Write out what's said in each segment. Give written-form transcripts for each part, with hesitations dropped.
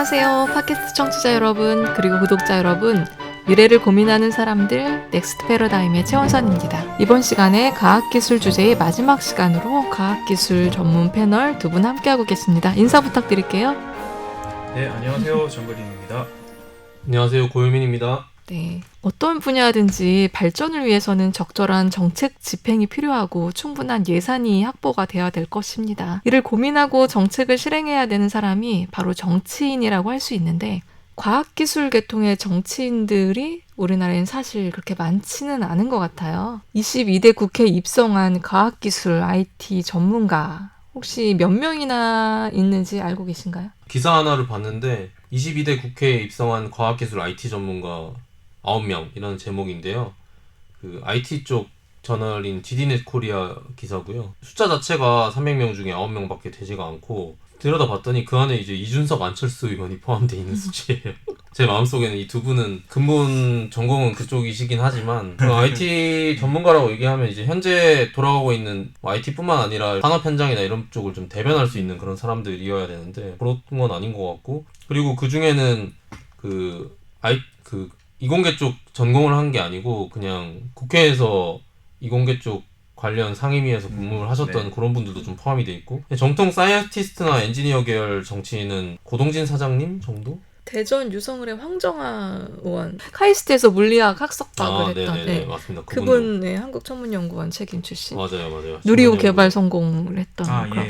안녕하세요. 팟캐스트 청취자 여러분, 그리고 구독자 여러분. 미래를 고민하는 사람들, 넥스트 패러다임의 최원선입니다. 이번 시간에 과학기술 주제의 마지막 시간으로 과학기술 전문 패널 두 분 함께하고 계십니다. 인사 부탁드릴게요. 네, 안녕하세요. 정글링입니다. 안녕하세요. 고유민입니다. 네, 어떤 분야든지 발전을 위해서는 적절한 정책 집행이 필요하고 충분한 예산이 확보가 되어야 될 것입니다. 이를 고민하고 정책을 실행해야 되는 사람이 바로 정치인이라고 할 수 있는데 과학기술 계통의 정치인들이 우리나라엔 사실 그렇게 많지는 않은 것 같아요. 22대 국회에 입성한 과학기술 IT 전문가 혹시 몇 명이나 있는지 알고 계신가요? 기사 하나를 봤는데 22대 국회에 입성한 과학기술 IT 전문가 9명 이라는 제목인데요. 그 IT 쪽 저널인 디디넷 코리아 기사고요. 숫자 자체가 300명 중에 9명밖에 되지가 않고 들여다봤더니 그 안에 이제 이준석, 안철수 의원이 포함되어 있는 수치예요. 제 마음속에는 이 두 분은 근본 전공은 그쪽이시긴 하지만 그 IT 전문가라고 얘기하면 이제 현재 돌아가고 있는 뭐 IT뿐만 아니라 산업 현장이나 이런 쪽을 좀 대변할 수 있는 그런 사람들이어야 되는데 그런 건 아닌 것 같고, 그리고 그 중에는 그 이공계 쪽 전공을 한 게 아니고 그냥 국회에서 이공계 쪽 관련 상임위에서 근무를 하셨던 그런 분들도 좀 포함이 돼 있고, 정통 사이언티스트나 엔지니어 계열 정치인은 고동진 사장님 정도? 대전 유성을의 황정아 의원, 카이스트에서 물리학 학석박을 했던 네네네, 맞습니다. 그분 한국천문연구원 책임 출신. 맞아요. 누리호 개발 성공을 했던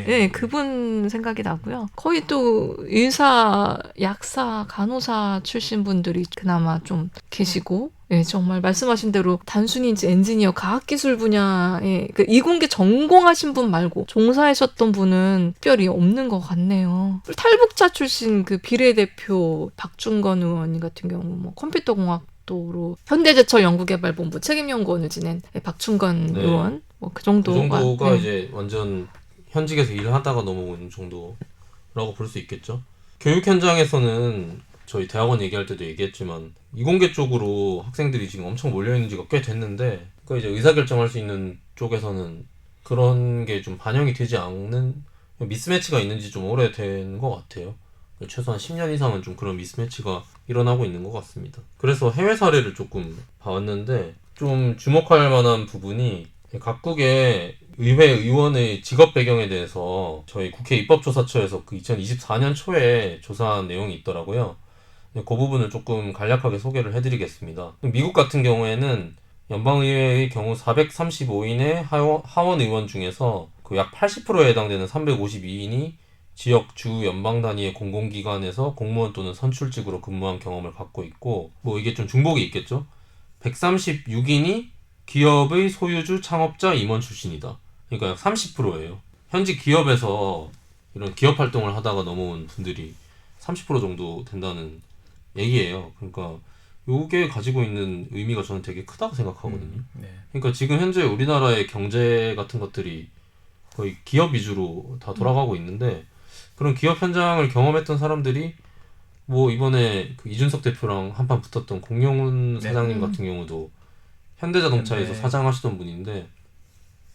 예. 그분 생각이 나고요. 거의 또 의사, 약사, 간호사 출신 분들이 그나마 좀 계시고, 정말 말씀하신 대로 단순히 이제 엔지니어, 과학기술 분야에 그 이공계 전공하신 분 말고 종사하셨던 분은 특별히 없는 것 같네요. 탈북자 출신 그 비례대표 박중건 의원 같은 경우 뭐 컴퓨터공학도로 현대제철연구개발본부 책임연구원을 지낸 박중건 의원 뭐 그 정도가, 이제 완전 현직에서 일을 하다가 넘어온 정도라고 볼 수 있겠죠. 교육 현장에서는 저희 대학원 얘기할 때도 얘기했지만 이공계 쪽으로 학생들이 지금 엄청 몰려있는 지가 꽤 됐는데, 그러니까 이제 의사결정할 수 있는 쪽에서는 그런 게 좀 반영이 되지 않는 미스매치가 있는지 좀 오래된 것 같아요. 최소한 10년 이상은 좀 그런 미스매치가 일어나고 있는 것 같습니다. 그래서 해외 사례를 조금 봐왔는데 좀 주목할 만한 부분이 각국의 의회 의원의 직업 배경에 대해서 저희 국회 입법조사처에서 그 2024년 초에 조사한 내용이 있더라고요. 그 부분을 조금 간략하게 소개를 해드리겠습니다. 미국 같은 경우에는 연방의회의 경우 435인의 하원 의원 중에서 그 약 80%에 해당되는 352인이 지역 주 연방 단위의 공공기관에서 공무원 또는 선출직으로 근무한 경험을 갖고 있고, 뭐 이게 좀 중복이 있겠죠. 136인이 기업의 소유주 창업자 임원 출신이다. 그러니까 약 30%예요. 현직 기업에서 이런 기업 활동을 하다가 넘어온 분들이 30% 정도 된다는 얘기예요. 그러니까 요게 가지고 있는 의미가 저는 되게 크다고 생각하거든요. 그러니까 지금 현재 우리나라의 경제 같은 것들이 거의 기업 위주로 다 돌아가고 있는데, 그런 기업 현장을 경험했던 사람들이 뭐 이번에 그 이준석 대표랑 한판 붙었던 공용훈 사장님 같은 경우도 현대자동차에서 사장하시던 분인데,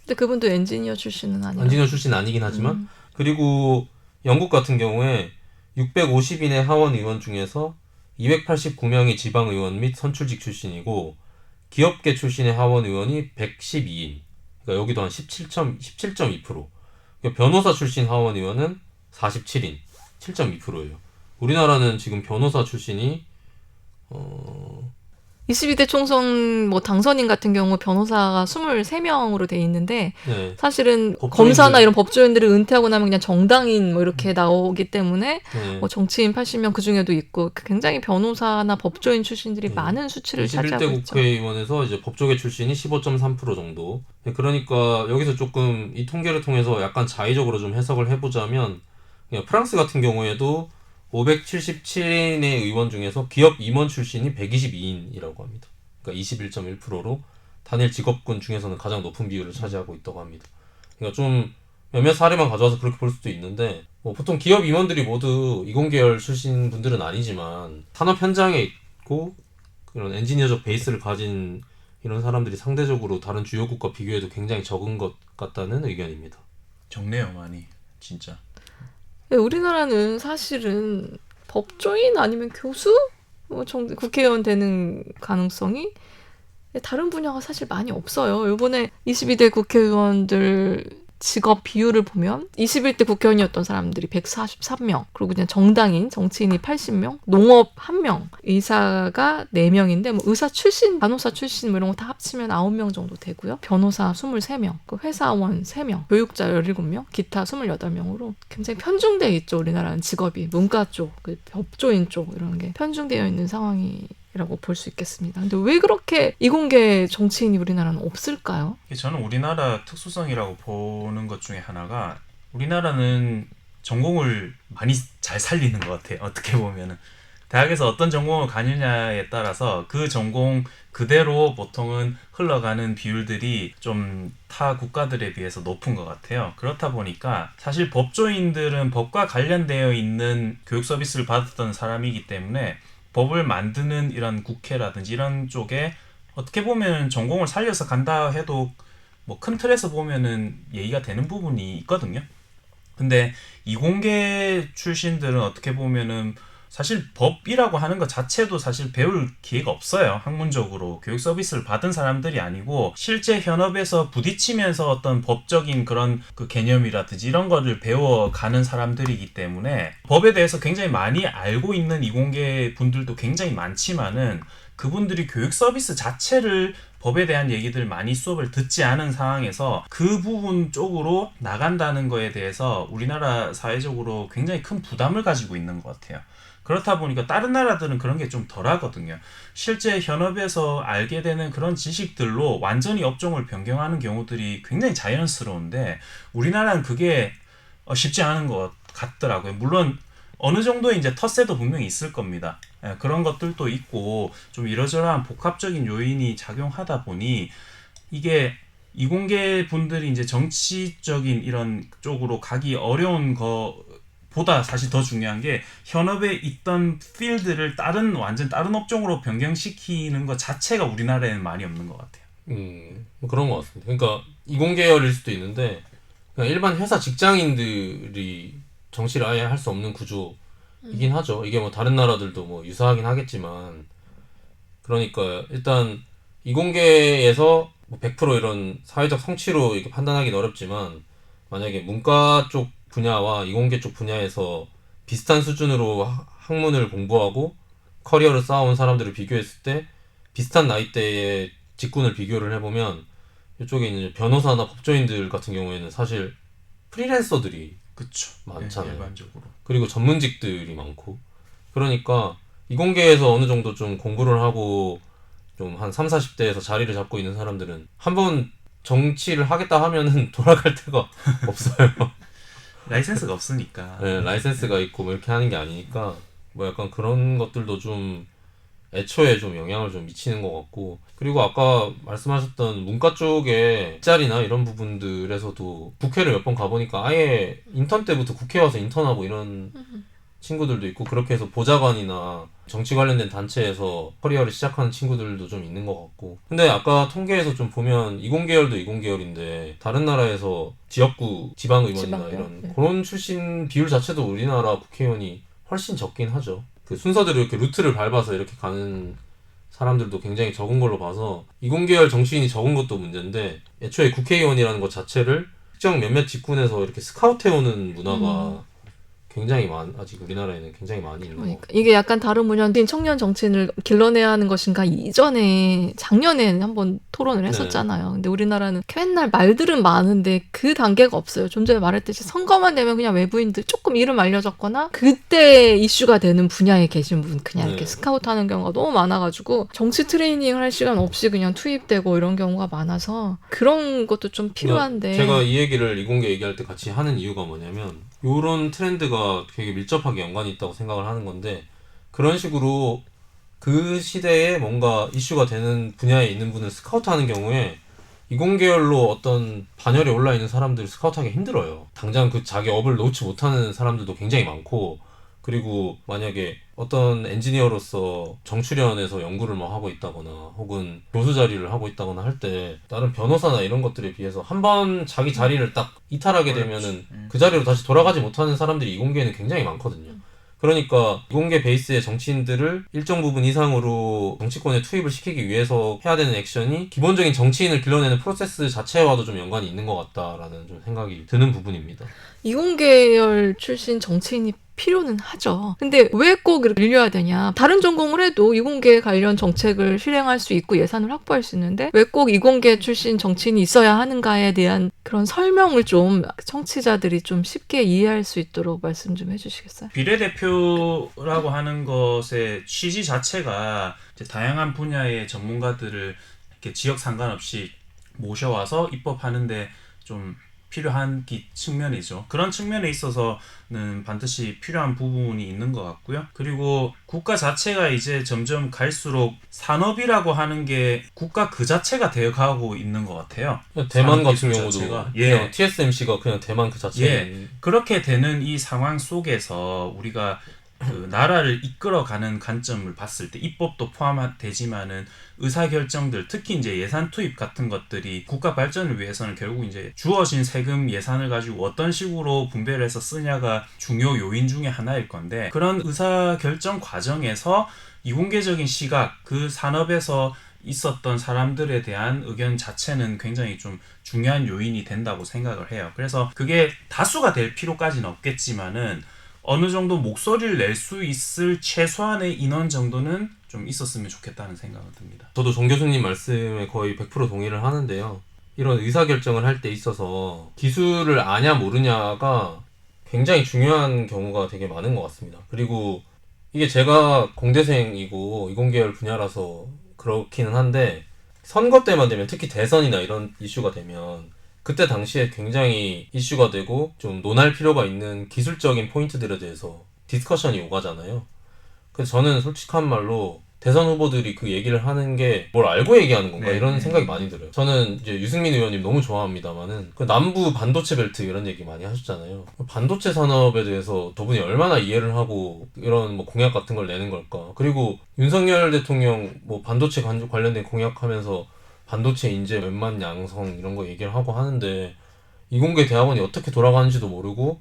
근데 그분도 엔지니어 출신은 아니에요. 엔지니어 출신 아니긴 하지만 그리고 영국 같은 경우에 650인의 하원 의원 중에서 289명이 지방의원 및 선출직 출신이고 기업계 출신의 하원 의원이 112인, 그러니까 여기도 한 17.2%. 그러니까 변호사 출신 하원 의원은 47인, 7.2%예요. 우리나라는 지금 변호사 출신이 22대 총선 뭐 당선인 같은 경우 변호사가 23명으로 돼 있는데 사실은 검사나 이런 법조인들을 은퇴하고 나면 그냥 정당인 뭐 이렇게 나오기 때문에 뭐 정치인 80명 그 중에도 있고 굉장히 변호사나 법조인 출신들이 많은 수치를 차지하고 있죠. 21대 국회의원에서 이제 법조계 출신이 15.3% 정도. 그러니까 여기서 조금 이 통계를 통해서 약간 자의적으로 좀 해석을 해보자면, 그냥 프랑스 같은 경우에도 577인의 의원 중에서 기업 임원 출신이 122인이라고 합니다. 그러니까 21.1%로 단일 직업군 중에서는 가장 높은 비율을 차지하고 있다고 합니다. 그러니까 좀 몇몇 사례만 가져와서 그렇게 볼 수도 있는데, 뭐 보통 기업 임원들이 모두 이공계열 출신 분들은 아니지만 산업 현장에 있고 그런 엔지니어적 베이스를 가진 이런 사람들이 상대적으로 다른 주요국과 비교해도 굉장히 적은 것 같다는 의견입니다. 적네요, 많이 진짜. 우리나라는 사실은 법조인 아니면 교수? 국회의원 되는 가능성이 다른 분야가 사실 많이 없어요. 이번에 22대 국회의원들 직업 비율을 보면 21대 국회의원이었던 사람들이 143명, 그리고 그냥 정당인, 정치인이 80명, 농업 1명, 의사가 4명인데 뭐 의사 출신, 간호사 출신 뭐 이런 거 다 합치면 9명 정도 되고요. 변호사 23명, 그 회사원 3명, 교육자 17명, 기타 28명으로 굉장히 편중되어 있죠. 우리나라는 직업이 문과 쪽, 그 법조인 쪽 이런 게 편중되어 있는 상황이라고 볼 수 있겠습니다. 근데 왜 그렇게 이공계 정치인이 우리나라는 없을까요? 저는 우리나라 특수성이라고 보는 것 중에 하나가 우리나라는 전공을 많이 잘 살리는 것 같아요. 어떻게 보면은 대학에서 어떤 전공을 가느냐에 따라서 그 전공 그대로 보통은 흘러가는 비율들이 좀 타 국가들에 비해서 높은 것 같아요. 그렇다 보니까 사실 법조인들은 법과 관련되어 있는 교육 서비스를 받았던 사람이기 때문에 법을 만드는 이런 국회라든지 이런 쪽에 어떻게 보면 전공을 살려서 간다 해도 뭐 큰 틀에서 보면은 예의가 되는 부분이 있거든요. 근데 이공계 출신들은 어떻게 보면은 사실 법이라고 하는 것 자체도 사실 배울 기회가 없어요. 학문적으로 교육 서비스를 받은 사람들이 아니고 실제 현업에서 부딪히면서 어떤 법적인 그런 그 개념이라든지 이런 거를 배워가는 사람들이기 때문에 법에 대해서 굉장히 많이 알고 있는 이공계 분들도 굉장히 많지만은 그분들이 교육 서비스 자체를 법에 대한 얘기들 많이 수업을 듣지 않은 상황에서 그 부분 쪽으로 나간다는 거에 대해서 우리나라 사회적으로 굉장히 큰 부담을 가지고 있는 것 같아요. 그렇다 보니까 다른 나라들은 그런 게 좀 덜하거든요. 실제 현업에서 알게 되는 그런 지식들로 완전히 업종을 변경하는 경우들이 굉장히 자연스러운데 우리나라는 그게 쉽지 않은 것 같더라고요. 물론 어느 정도의 이제 텃세도 분명히 있을 겁니다. 그런 것들도 있고 좀 이러저러한 복합적인 요인이 작용하다 보니 이게 이공계 분들이 이제 정치적인 이런 쪽으로 가기 어려운 거보다 사실 더 중요한 게 현업에 있던 필드를 완전 다른 업종으로 변경시키는 것 자체가 우리나라에는 많이 없는 것 같아요. 뭐 그런 것 같습니다. 그러니까 이공계열일 수도 있는데 그냥 일반 회사 직장인들이 정치를 아예 할 수 없는 구조이긴 하죠. 이게 뭐 다른 나라들도 뭐 유사하긴 하겠지만 그러니까 일단 이공계에서 뭐 100% 이런 사회적 성취로 이렇게 판단하기는 어렵지만 만약에 문과 쪽 분야와 이공계 쪽 분야에서 비슷한 수준으로 학문을 공부하고 커리어를 쌓아온 사람들을 비교했을 때 비슷한 나이대의 직군을 비교를 해보면 이쪽에 있는 변호사나 법조인들 같은 경우에는 사실 프리랜서들이 그쵸. 많잖아요. 일반적으로. 그리고 전문직들이 많고 그러니까 이공계에서 어느 정도 좀 공부를 하고 좀 한 3, 40대에서 자리를 잡고 있는 사람들은 한번 정치를 하겠다 하면은 돌아갈 데가 없어요. 라이센스가 없으니까. 네, 라이센스가 있고 뭐 이렇게 하는 게 아니니까 뭐 약간 그런 것들도 좀 애초에 좀 영향을 좀 미치는 것 같고 그리고 아까 말씀하셨던 문과 쪽에 일자리나 이런 부분들에서도 국회를 몇 번 가보니까 아예 인턴 때부터 국회 와서 인턴하고 이런 친구들도 있고 그렇게 해서 보좌관이나 정치 관련된 단체에서 커리어를 시작하는 친구들도 좀 있는 것 같고 근데 아까 통계에서 좀 보면 이공계열도 이공계열인데 다른 나라에서 지역구 지방의원이나 지방이요? 이런 네. 그런 출신 비율 자체도 우리나라 국회의원이 훨씬 적긴 하죠. 그 순서대로 이렇게 루트를 밟아서 이렇게 가는 사람들도 굉장히 적은 걸로 봐서 이공계열 정치인이 적은 것도 문제인데 애초에 국회의원이라는 것 자체를 특정 몇몇 직군에서 이렇게 스카우트해오는 문화가 굉장히 아직 우리나라에는 굉장히 많이 있는 것 그러니까 같아요. 이게 약간 다른 분야인 청년 정치인을 길러내야 하는 것인가 이전에 작년에 한번 토론을 했었잖아요. 근데 우리나라는 맨날 말들은 많은데 그 단계가 없어요. 좀 전에 말했듯이 선거만 되면 그냥 외부인들 조금 이름 알려졌거나 그때 이슈가 되는 분야에 계신 분 그냥 이렇게 스카우트하는 경우가 너무 많아가지고 정치 트레이닝을 할 시간 없이 그냥 투입되고 이런 경우가 많아서 그런 것도 좀 필요한데 제가 이 얘기를 이공계 얘기할 때 같이 하는 이유가 뭐냐면 요런 트렌드가 되게 밀접하게 연관이 있다고 생각을 하는 건데 그런 식으로 그 시대에 뭔가 이슈가 되는 분야에 있는 분을 스카우트하는 경우에 이공계열로 어떤 반열에 올라있는 사람들을 스카우트하기 힘들어요. 당장 그 자기 업을 놓지 못하는 사람들도 굉장히 많고 그리고 만약에 어떤 엔지니어로서 정출연에서 연구를 뭐 하고 있다거나 혹은 교수 자리를 하고 있다거나 할 때 다른 변호사나 이런 것들에 비해서 한 번 자기 자리를 딱 이탈하게 되면은 그 자리로 다시 돌아가지 못하는 사람들이 이공계에는 굉장히 많거든요. 그러니까 이공계 베이스의 정치인들을 일정 부분 이상으로 정치권에 투입을 시키기 위해서 해야 되는 액션이 기본적인 정치인을 길러내는 프로세스 자체와도 좀 연관이 있는 것 같다라는 좀 생각이 드는 부분입니다. 이공계열 출신 정치인이 필요는 하죠. 근데 왜 꼭 이렇게 밀려야 되냐. 다른 전공을 해도 이공계 관련 정책을 실행할 수 있고 예산을 확보할 수 있는데 왜 꼭 이공계 출신 정치인이 있어야 하는가에 대한 그런 설명을 좀 청취자들이 좀 쉽게 이해할 수 있도록 말씀 좀 해주시겠어요? 비례대표라고 하는 것의 취지 자체가 이제 다양한 분야의 전문가들을 이렇게 지역 상관없이 모셔와서 입법하는데 좀 필요한 측면이죠. 그런 측면에 있어서는 반드시 필요한 부분이 있는 것 같고요. 그리고 국가 자체가 이제 점점 갈수록 산업이라고 하는 게 국가 그 자체가 되어가고 있는 것 같아요. 대만 같은 경우도 자체가. 그냥 TSMC가 그냥 대만 그 자체. 예. 그렇게 되는 이 상황 속에서 우리가 그 나라를 이끌어가는 관점을 봤을 때 입법도 포함되지만은 의사결정들 특히 이제 예산 투입 같은 것들이 국가 발전을 위해서는 결국 이제 주어진 세금 예산을 가지고 어떤 식으로 분배를 해서 쓰냐가 중요 요인 중에 하나일 건데 그런 의사결정 과정에서 이공계적인 시각 그 산업에서 있었던 사람들에 대한 의견 자체는 굉장히 좀 중요한 요인이 된다고 생각을 해요. 그래서 그게 다수가 될 필요까지는 없겠지만은 어느 정도 목소리를 낼 수 있을 최소한의 인원 정도는 좀 있었으면 좋겠다는 생각은 듭니다. 저도 정 교수님 말씀에 거의 100% 동의를 하는데요. 이런 의사결정을 할 때 있어서 기술을 아냐 모르냐가 굉장히 중요한 경우가 되게 많은 것 같습니다. 그리고 이게 제가 공대생이고 이공계열 분야라서 그렇기는 한데 선거 때만 되면 특히 대선이나 이런 이슈가 되면 그때 당시에 굉장히 이슈가 되고 좀 논할 필요가 있는 기술적인 포인트들에 대해서 디스커션이 오가잖아요. 그래서 저는 솔직한 말로 대선 후보들이 그 얘기를 하는 게 뭘 알고 얘기하는 건가 네, 이런 네. 생각이 많이 들어요. 저는 이제 유승민 의원님 너무 좋아합니다만은 그 남부 반도체 벨트 이런 얘기 많이 하셨잖아요. 반도체 산업에 대해서 저분이 얼마나 이해를 하고 이런 뭐 공약 같은 걸 내는 걸까. 그리고 윤석열 대통령 뭐 반도체 관련된 공약하면서 반도체 인재 몇만 양성 이런 거 얘기를 하고 하는데 이공계 대학원이 어떻게 돌아가는지도 모르고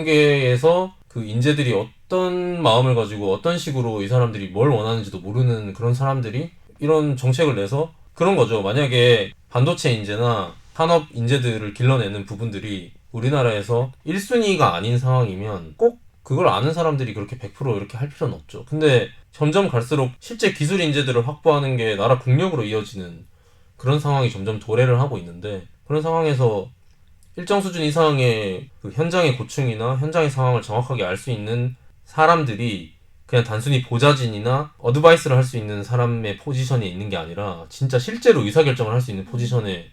이공계에서 그 인재들이 어떤 마음을 가지고 어떤 식으로 이 사람들이 뭘 원하는지도 모르는 그런 사람들이 이런 정책을 내서 그런 거죠. 만약에 반도체 인재나 산업 인재들을 길러내는 부분들이 우리나라에서 1순위가 아닌 상황이면 꼭 그걸 아는 사람들이 그렇게 100% 이렇게 할 필요는 없죠. 근데 점점 갈수록 실제 기술 인재들을 확보하는 게 나라 국력으로 이어지는 그런 상황이 점점 도래를 하고 있는데 그런 상황에서 일정 수준 이상의 그 현장의 고충이나 현장의 상황을 정확하게 알 수 있는 사람들이 그냥 단순히 보좌진이나 어드바이스를 할 수 있는 사람의 포지션에 있는 게 아니라 진짜 실제로 의사결정을 할 수 있는 포지션에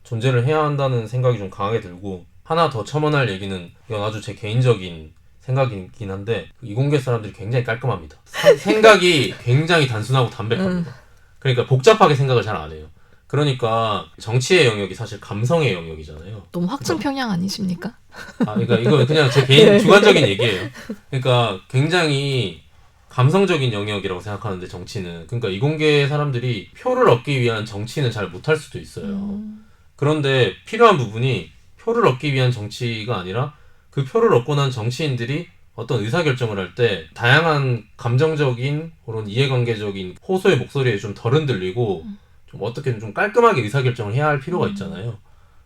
존재를 해야 한다는 생각이 좀 강하게 들고 하나 더 첨언할 얘기는 이건 아주 제 개인적인 생각이긴 한데 이공계 사람들이 굉장히 깔끔합니다. 생각이 굉장히 단순하고 담백합니다. 그러니까 복잡하게 생각을 잘 안 해요. 그러니까 정치의 영역이 사실 감성의 영역이잖아요. 너무 확증 평양 아니십니까? 그러니까 이거 그냥 제 개인 주관적인 얘기예요. 그러니까 굉장히 감성적인 영역이라고 생각하는데 정치는 그러니까 이공계 사람들이 표를 얻기 위한 정치는 잘 못할 수도 있어요. 그런데 필요한 부분이 표를 얻기 위한 정치가 아니라 그 표를 얻고 난 정치인들이 어떤 의사결정을 할 때 다양한 감정적인 그런 이해관계적인 호소의 목소리에 좀 덜 흔들리고 좀 어떻게든 좀 깔끔하게 의사결정을 해야 할 필요가 있잖아요.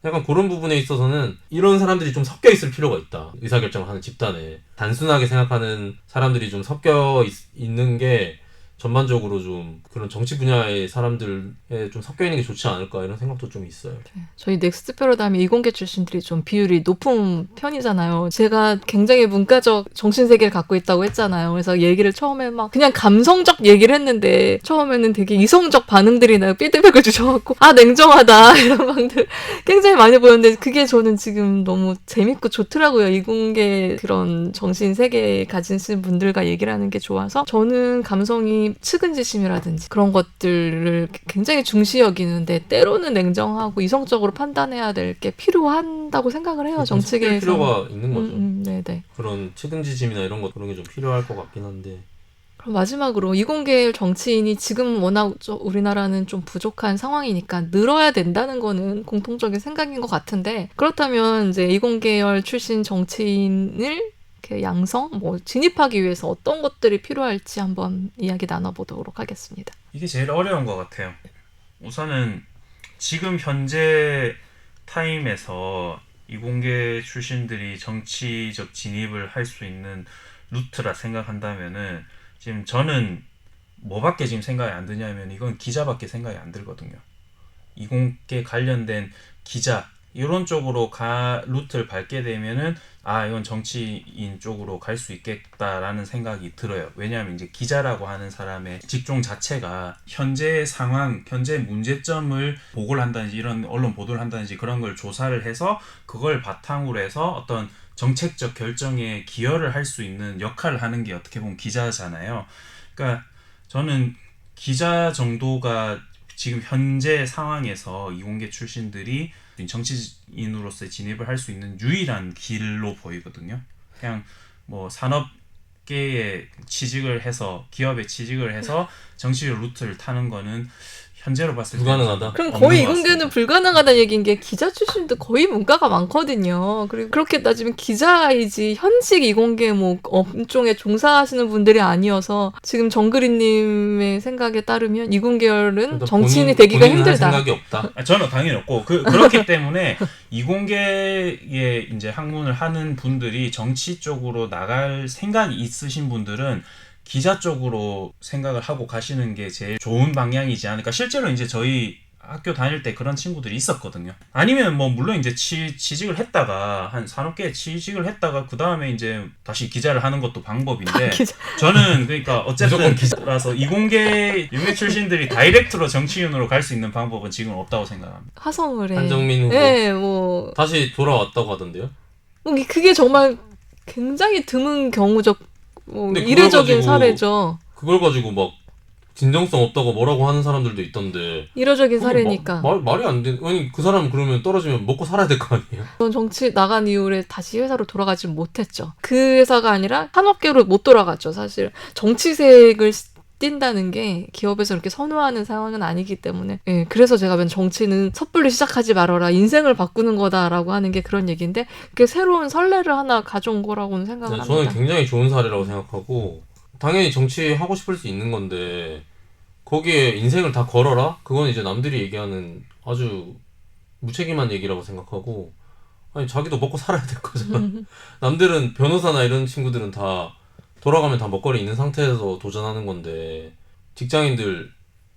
약간 그런 부분에 있어서는 이런 사람들이 좀 섞여 있을 필요가 있다. 의사결정을 하는 집단에. 단순하게 생각하는 사람들이 좀 섞여 있는 게 전반적으로 좀 그런 정치 분야의 사람들에 좀 섞여 있는 게 좋지 않을까 이런 생각도 좀 있어요. 저희 넥스트 패러다임에 이공계 출신들이 좀 비율이 높은 편이잖아요. 제가 굉장히 문과적 정신세계를 갖고 있다고 했잖아요. 그래서 얘기를 처음에 막 그냥 감성적 얘기를 했는데 처음에는 되게 이성적 반응들이 나요. 피드백을 주셔갖고 아 냉정하다 이런 방들 굉장히 많이 보였는데 그게 저는 지금 너무 재밌고 좋더라고요. 이공계 그런 정신세계 가지신 분들과 얘기를 하는 게 좋아서 저는 감성이 측은지심이라든지 그런 것들을 굉장히 중시 여기는데 때로는 냉정하고 이성적으로 판단해야 될 게 필요한다고 생각을 해요. 정치계에서. 필요가 있는 거죠. 네네. 그런 측은지심이나 이런 것 그런 게 좀 필요할 것 같긴 한데. 그럼 마지막으로 이공계 정치인이 지금 워낙 우리나라는 좀 부족한 상황이니까 늘어야 된다는 거는 공통적인 생각인 것 같은데 그렇다면 이제 이공계열 출신 정치인을 이렇게 양성, 뭐 진입하기 위해서 어떤 것들이 필요할지 한번 이야기 나눠보도록 하겠습니다. 이게 제일 어려운 것 같아요. 우선은 지금 현재 타임에서 이공계 출신들이 정치적 진입을 할 수 있는 루트라 생각한다면은 지금 저는 뭐밖에 지금 생각이 안 드냐면 이건 기자밖에 생각이 안 들거든요. 이공계 관련된 기자 이런 쪽으로 루트를 밟게 되면은 이건 정치인 쪽으로 갈 수 있겠다라는 생각이 들어요. 왜냐하면 이제 기자라고 하는 사람의 직종 자체가 현재 상황, 현재 문제점을 보고를 한다든지 이런 언론 보도를 한다든지 그런 걸 조사를 해서 그걸 바탕으로 해서 어떤 정책적 결정에 기여를 할 수 있는 역할을 하는 게 어떻게 보면 기자잖아요. 그러니까 저는 기자 정도가 지금 현재 상황에서 이공계 출신들이 정치인으로서의 진입을 할 수 있는 유일한 길로 보이거든요. 그냥 뭐 산업계에 취직을 해서 기업에 취직을 해서 정치적 루트를 타는 거는 현재로 봤을 때 불가능하다. 그럼 없는 거의 것 이공계는 같습니다. 불가능하다는 얘기인 게 기자 출신도 거의 문과가 많거든요. 그리고 그렇게 따지면 기자이지 현직 이공계 뭐 업종에 종사하시는 분들이 아니어서 지금 정그리님의 생각에 따르면 이공계열은 정치인이 되기가 본인은 할 힘들다. 생각이 없다. 저는 당연히 없고 그렇기 때문에 이공계에 이제 학문을 하는 분들이 정치 쪽으로 나갈 생각이 있으신 분들은 기자 쪽으로 생각을 하고 가시는 게 제일 좋은 방향이지 않을까. 실제로 이제 저희 학교 다닐 때 그런 친구들이 있었거든요. 아니면 뭐 물론 이제 취직을 했다가 한 산업계에 취직을 했다가 그 다음에 이제 다시 기자를 하는 것도 방법인데 저는 그러니까 어쨌든 기자라서 이공계 출신들이 다이렉트로 정치인으로 갈 수 있는 방법은 지금 없다고 생각합니다. 화성을 해. 한정민 후보 네, 뭐 다시 돌아왔다고 하던데요. 그게 정말 굉장히 드문 경우적 근데 그걸 이례적인 가지고 사례죠. 그걸 가지고 막 진정성 없다고 뭐라고 하는 사람들도 있던데. 이례적인 사례니까. 말이 안 돼. 아니 그 사람 그러면 떨어지면 먹고 살아야 될 거 아니에요. 전 정치 나간 이후에 다시 회사로 돌아가지 못했죠. 그 회사가 아니라 산업계로 못 돌아갔죠. 사실 정치색을 띈다는 게 기업에서 이렇게 선호하는 상황은 아니기 때문에 그래서 제가 맨 정치는 섣불리 시작하지 말아라. 인생을 바꾸는 거다라고 하는 게 그런 얘기인데 그게 새로운 선례를 하나 가져온 거라고는 생각을 합니다. 저는 굉장히 좋은 사례라고 생각하고 당연히 정치하고 싶을 수 있는 건데 거기에 인생을 다 걸어라? 그건 이제 남들이 얘기하는 아주 무책임한 얘기라고 생각하고 아니 자기도 먹고 살아야 될 거잖아. 남들은 변호사나 이런 친구들은 다 돌아가면 다 먹거리 있는 상태에서 도전하는 건데 직장인들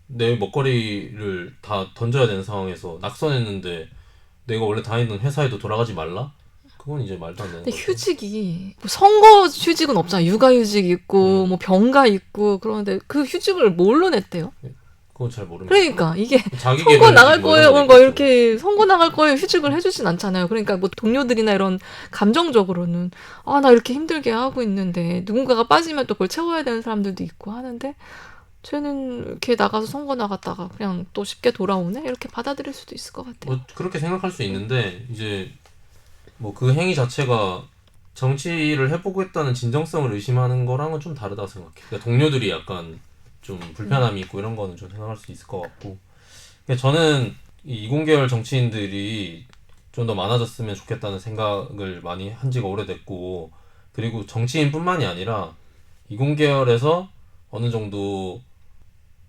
내 먹거리를 다 던져야 되는 상황에서 낙선했는데 내가 원래 다니던 회사에도 돌아가지 말라? 그건 이제 말도 안 되는 근데 거죠. 휴직이 뭐 선거 휴직은 없잖아. 육아휴직 있고 뭐 병가 있고 그런데 그 휴직을 뭘로 냈대요? 그건 잘 모릅니다. 그러니까 이게 자기 선거 개발 나갈 뭐 거예요. 이런 거 뭔가 있겠죠. 이렇게 선거 나갈 거예요. 휴직을 해주진 않잖아요. 그러니까 뭐 동료들이나 이런 감정적으로는 나 이렇게 힘들게 하고 있는데 누군가가 빠지면 또 그걸 채워야 되는 사람들도 있고 하는데 쟤는 이렇게 나가서 선거 나갔다가 그냥 또 쉽게 돌아오네 이렇게 받아들일 수도 있을 것 같아요. 뭐 그렇게 생각할 수 있는데 이제 뭐 그 행위 자체가 정치를 해보겠다는 진정성을 의심하는 거랑은 좀 다르다고 생각해. 그러니까 동료들이 약간 좀 불편함이 있고 이런 거는 좀 생각할 수 있을 것 같고. 그러니까 저는 이 이공계열 정치인들이 좀 더 많아졌으면 좋겠다는 생각을 많이 한 지가 오래됐고, 그리고 정치인뿐만이 아니라 이공계열에서 어느 정도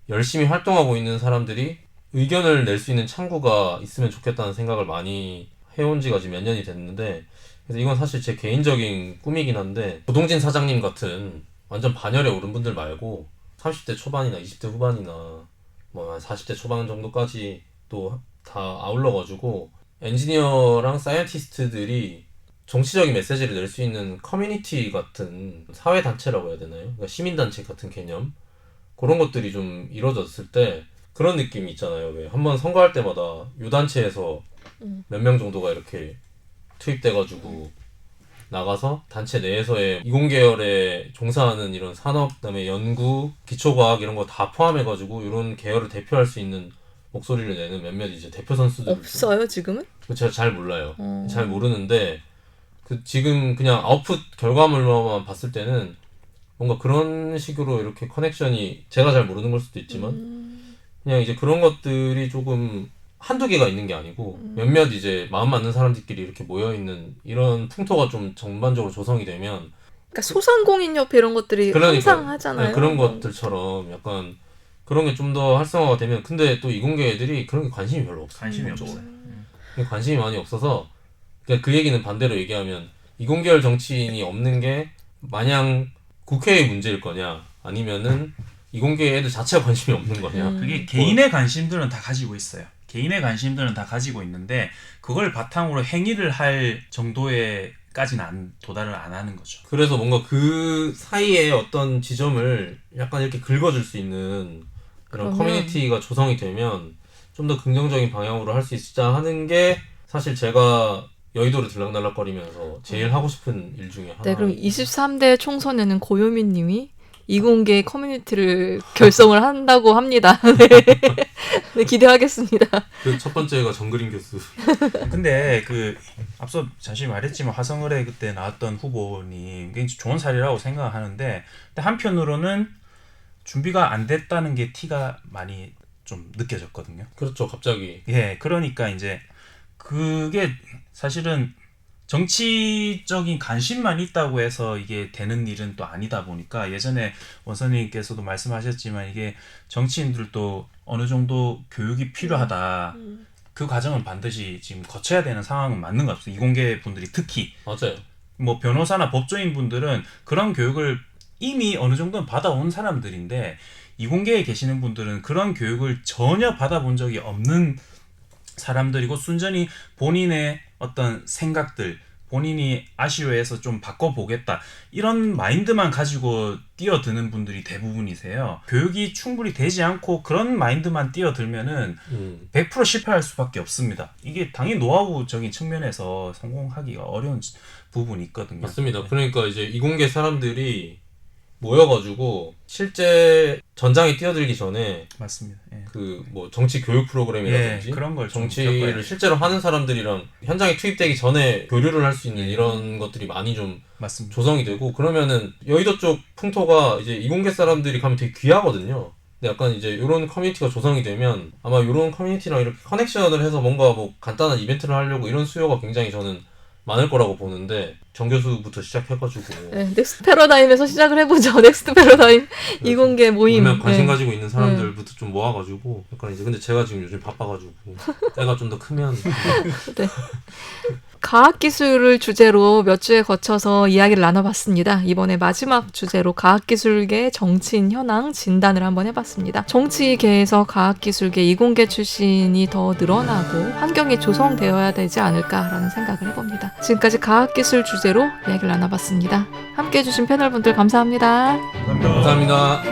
열심히 활동하고 있는 사람들이 의견을 낼 수 있는 창구가 있으면 좋겠다는 생각을 많이 해온 지가 지금 몇 년이 됐는데, 그래서 이건 사실 제 개인적인 꿈이긴 한데 조동진 사장님 같은 완전 반열에 오른 분들 말고 30대 초반이나 20대 후반이나 뭐 한 40대 초반 정도까지 또 다 아울러가지고 엔지니어랑 사이언티스트들이 정치적인 메시지를 낼 수 있는 커뮤니티 같은 사회단체라고 해야 되나요? 그러니까 시민단체 같은 개념, 그런 것들이 좀 이루어졌을 때 그런 느낌이 있잖아요. 왜 한번 선거할 때마다 요 단체에서 몇 명 정도가 이렇게 투입돼가지고 나가서 단체 내에서의 이공계열에 종사하는 이런 산업, 그다음에 연구, 기초과학 이런 거 다 포함해가지고 이런 계열을 대표할 수 있는 목소리를 내는 몇몇 이제 대표 선수들 없어요 지금은? 제가 잘 몰라요. 잘 모르는데 그 지금 그냥 아웃풋 결과물로만 봤을 때는 뭔가 그런 식으로 이렇게 커넥션이 제가 잘 모르는 걸 수도 있지만 그냥 이제 그런 것들이 조금 한두 개가 있는 게 아니고 몇몇 이제 마음 맞는 사람들끼리 이렇게 모여있는 이런 풍토가 좀 전반적으로 조성이 되면 그러니까 소상공인협회 이런 것들이 그러니까요. 항상 하잖아요. 네, 그런 것들처럼 약간 그런 게 좀 더 활성화가 되면 근데 또 이공계 애들이 그런 게 관심이 별로 없어요. 관심이 기본적으로. 없어요. 관심이 많이 없어서 그러니까 그 얘기는 반대로 얘기하면 이공계열 정치인이 없는 게 마냥 국회의 문제일 거냐 아니면은 이공계 애들 자체가 관심이 없는 거냐. 그게 개인의 관심들은 다 가지고 있어요. 개인의 관심들은 다 가지고 있는데 그걸 바탕으로 행위를 할 정도에까지는 도달을 안 하는 거죠. 그래서 뭔가 그 사이에 어떤 지점을 약간 이렇게 긁어줄 수 있는 그런 그러면- 커뮤니티가 조성이 되면 좀 더 긍정적인 방향으로 할 수 있자 하는 게 사실 제가 여의도를 들락날락거리면서 제일 하고 싶은 일 중에 하나. 네, 그럼 23대 총선에는 고요민 님이 이공계 커뮤니티를 결성을 한다고 합니다. 네. 네, 기대하겠습니다. 그 첫 번째가 정그린 교수. 근데 그 앞서 잠시 말했지만 화성을에 그때 나왔던 후보님 굉장히 좋은 사례라고 생각하는데 근데 한편으로는 준비가 안 됐다는 게 티가 많이 좀 느껴졌거든요. 그렇죠. 갑자기. 예, 그러니까 이제 그게 사실은 정치적인 관심만 있다고 해서 이게 되는 일은 또 아니다 보니까 예전에 원선님께서도 말씀하셨지만 이게 정치인들도 어느 정도 교육이 필요하다. 그 과정은 반드시 지금 거쳐야 되는 상황은 맞는 것 같습니다. 이공계 분들이 특히 맞아요. 뭐 변호사나 법조인 분들은 그런 교육을 이미 어느 정도는 받아온 사람들인데 이공계에 계시는 분들은 그런 교육을 전혀 받아본 적이 없는 사람들이고 순전히 본인의 어떤 생각들 본인이 아쉬워해서 좀 바꿔보겠다 이런 마인드만 가지고 뛰어드는 분들이 대부분이세요. 교육이 충분히 되지 않고 그런 마인드만 뛰어들면은 100% 실패할 수밖에 없습니다. 이게 당연히 노하우적인 측면에서 성공하기가 어려운 부분이 있거든요. 맞습니다. 그러니까 이제 이공계 사람들이 모여가지고 실제 전장에 뛰어들기 전에 맞습니다. 예. 그 뭐 정치 교육 프로그램이라든지 예, 그런 걸 좀 정치를 겪어야 실제로 하는 사람들이랑 현장에 투입되기 전에 교류를 할 수 있는 이런 것들이 많이 좀 맞습니다. 조성이 되고 그러면은 여의도 쪽 풍토가 이제 이공계 사람들이 가면 되게 귀하거든요. 근데 약간 이제 이런 커뮤니티가 조성이 되면 아마 이런 커뮤니티랑 이렇게 커넥션을 해서 뭔가 뭐 간단한 이벤트를 하려고 이런 수요가 굉장히 저는 많을 거라고 보는데 정 교수부터 시작해가지고 네, 넥스트 패러다임에서 시작을 해보죠. 넥스트 패러다임 이공계 모임. 그러면 관심 네. 가지고 있는 사람들부터 좀 모아가지고 약간 이제 근데 제가 지금 요즘 바빠가지고 때가 좀 더 크면 네. 과학기술을 주제로 몇 주에 거쳐서 이야기를 나눠봤습니다. 이번에 마지막 주제로 과학기술계 정치인 현황 진단을 한번 해봤습니다. 정치계에서 과학기술계 이공계 출신이 더 늘어나고 환경이 조성되어야 되지 않을까라는 생각을 해봅니다. 지금까지 과학기술 주제로 이야기를 나눠봤습니다. 함께해 주신 패널분들 감사합니다. 감사합니다.